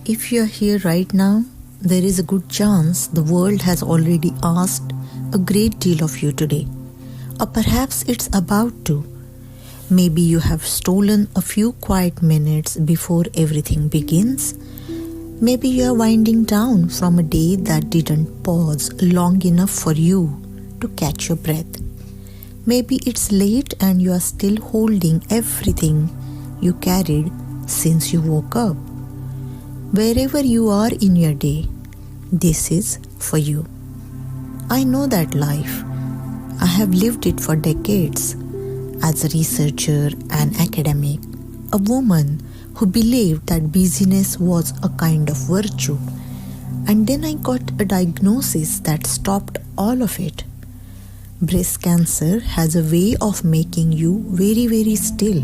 If you're here right now, there is a good chance the world has already asked a great deal of you today. Or perhaps it's about to. Maybe you have stolen a few quiet minutes before everything begins. Maybe you are winding down from a day that didn't pause long enough for you to catch your breath. Maybe it's late and you are still holding everything you carried since you woke up. Wherever you are in your day, this is for you. I know that life. I have lived it for decades. As a researcher and academic, a woman who believed that busyness was a kind of virtue. And then I got a diagnosis that stopped all of it. Breast cancer has a way of making you very, very still.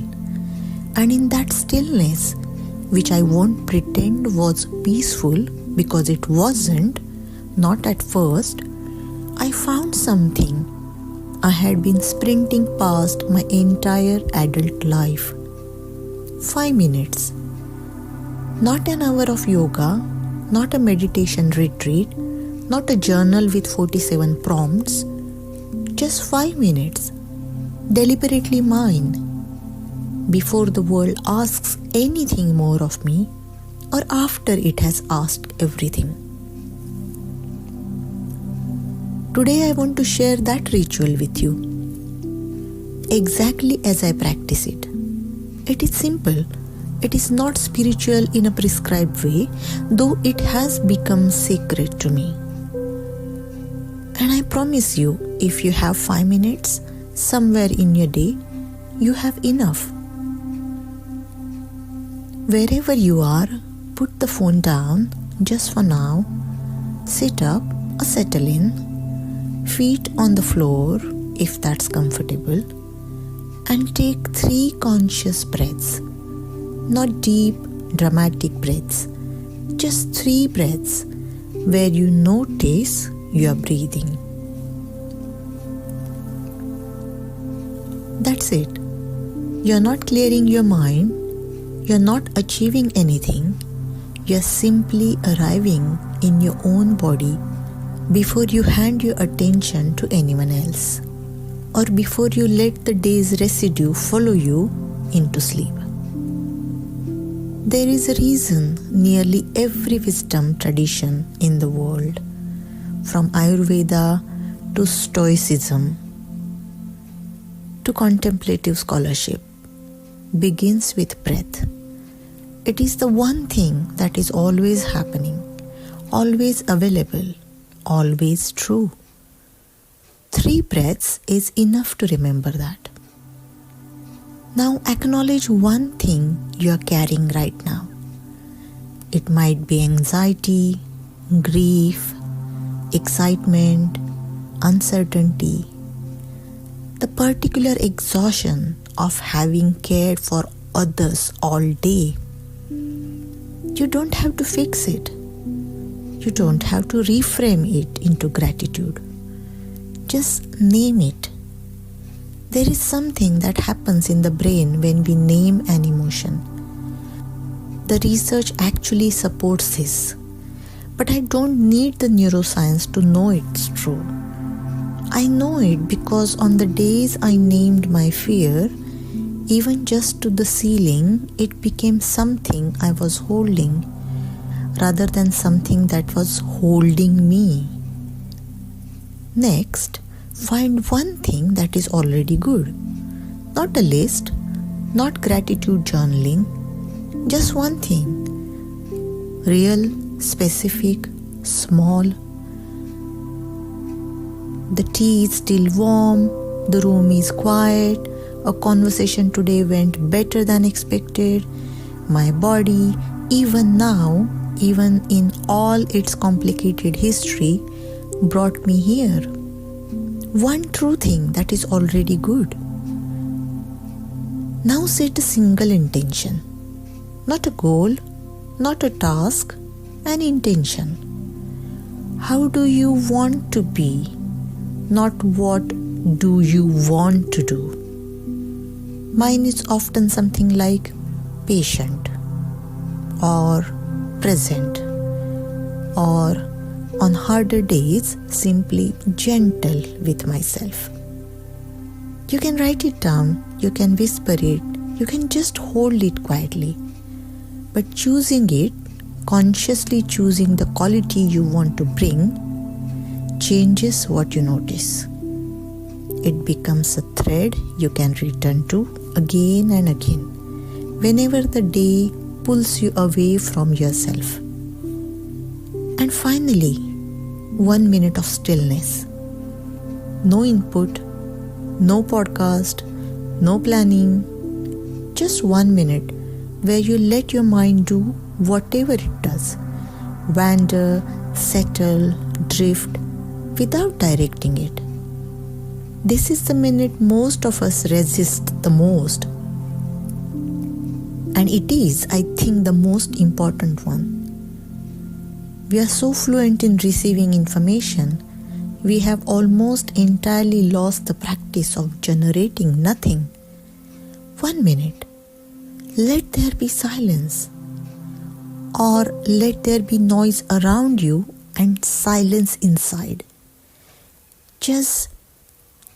And in that stillness, which I won't pretend was peaceful because it wasn't, not at first, I found something I had been sprinting past my entire adult life. 5 minutes. Not an hour of yoga, not a meditation retreat, not a journal with 47 prompts, just 5 minutes, deliberately mine, before the world asks anything more of me or after it has asked everything. Today I want to share that ritual with you, exactly as I practice it. It is simple. It is not spiritual in a prescribed way, though it has become sacred to me. And I promise you, if you have 5 minutes somewhere in your day, you have enough. Wherever you are, put the phone down just for now. Sit up or settle in, feet on the floor if that's comfortable, and take 3 conscious breaths. Not deep, dramatic breaths, just 3 breaths where you notice you are breathing. That's it. You're not clearing your mind, you're not achieving anything, you're simply arriving in your own body before you hand your attention to anyone else, or before you let the day's residue follow you into sleep. There is a reason nearly every wisdom tradition in the world, from Ayurveda to Stoicism to contemplative scholarship, begins with breath. It is the one thing that is always happening, always available, always true. 3 breaths is enough to remember that. Now acknowledge one thing you are carrying right now. It might be anxiety, grief, excitement, uncertainty, the particular exhaustion of having cared for others all day. You don't have to fix it. You don't have to reframe it into gratitude. Just name it. There is something that happens in the brain when we name an emotion. The research actually supports this, but I don't need the neuroscience to know it's true. I know it because on the days I named my fear, even just to the ceiling, it became something I was holding rather than something that was holding me. Next, find one thing that is already good. Not a list, not gratitude journaling, just one thing. Real, specific, small. The tea is still warm, the room is quiet, a conversation today went better than expected. My body, even now, even in all its complicated history, brought me here. One true thing that is already good. Now set a single intention. Not a goal, not a task, an intention. How do you want to be? Not what do you want to do? Mine is often something like patient or present, or on harder days, simply gentle with myself. You can write it down, you can whisper it, you can just hold it quietly. But choosing it, consciously choosing the quality you want to bring, changes what you notice. It becomes a thread you can return to again and again, whenever the day pulls you away from yourself. And finally, 1 minute of stillness. No input, no podcast, no planning, just 1 minute where you let your mind do whatever it does. Wander, settle, drift without directing it. This is the minute most of us resist the most. And it is, I think, the most important one. We are so fluent in receiving information, we have almost entirely lost the practice of generating nothing. 1 minute. Let there be silence. Or let there be noise around you and silence inside. Just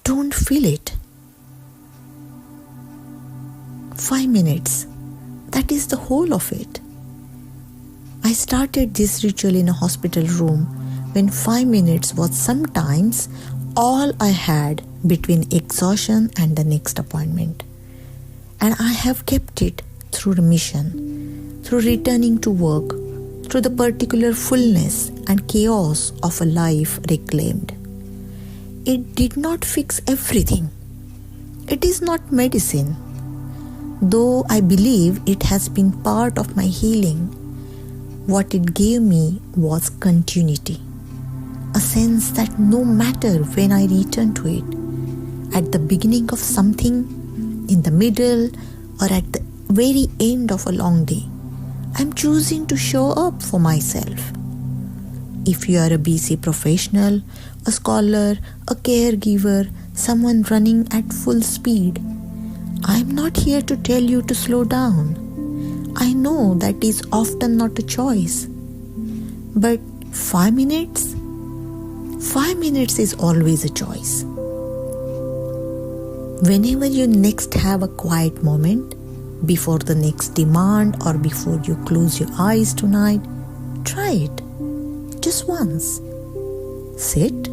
don't feel it. 5 minutes. That is the whole of it. I started this ritual in a hospital room when 5 minutes was sometimes all I had between exhaustion and the next appointment. And I have kept it through remission, through returning to work, through the particular fullness and chaos of a life reclaimed. It did not fix everything. It is not medicine. Though I believe it has been part of my healing, what it gave me was continuity. A sense that no matter when I return to it, at the beginning of something, in the middle, or at the very end of a long day, I'm choosing to show up for myself. If you are a busy professional, a scholar, a caregiver, someone running at full speed, I'm not here to tell you to slow down. I know that is often not a choice. But 5 minutes? 5 minutes is always a choice. Whenever you next have a quiet moment, before the next demand or before you close your eyes tonight, try it. Just once. Sit,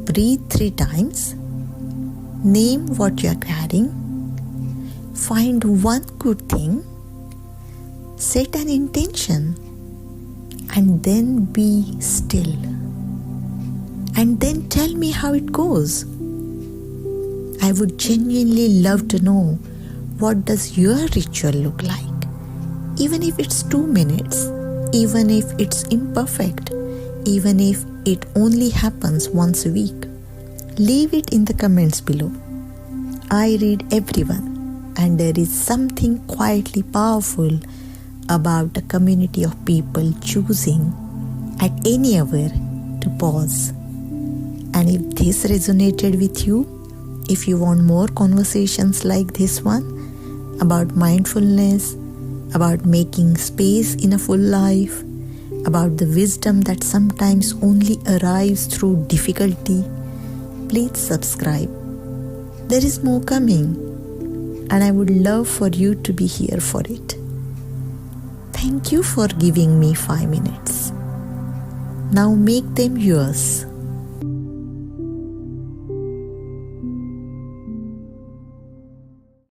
breathe 3 times, name what you are carrying, find one good thing, set an intention, and then be still. And then tell me how it goes. I would genuinely love to know, what does your ritual look like? Even if it's 2 minutes, even if it's imperfect, even if it only happens once a week, leave it in the comments below. I read everyone, and there is something quietly powerful about a community of people choosing at any hour to pause. And if this resonated with you, if you want more conversations like this one, about mindfulness, about making space in a full life, about the wisdom that sometimes only arrives through difficulty, please subscribe. There is more coming, and I would love for you to be here for it. Thank you for giving me 5 minutes. Now make them yours.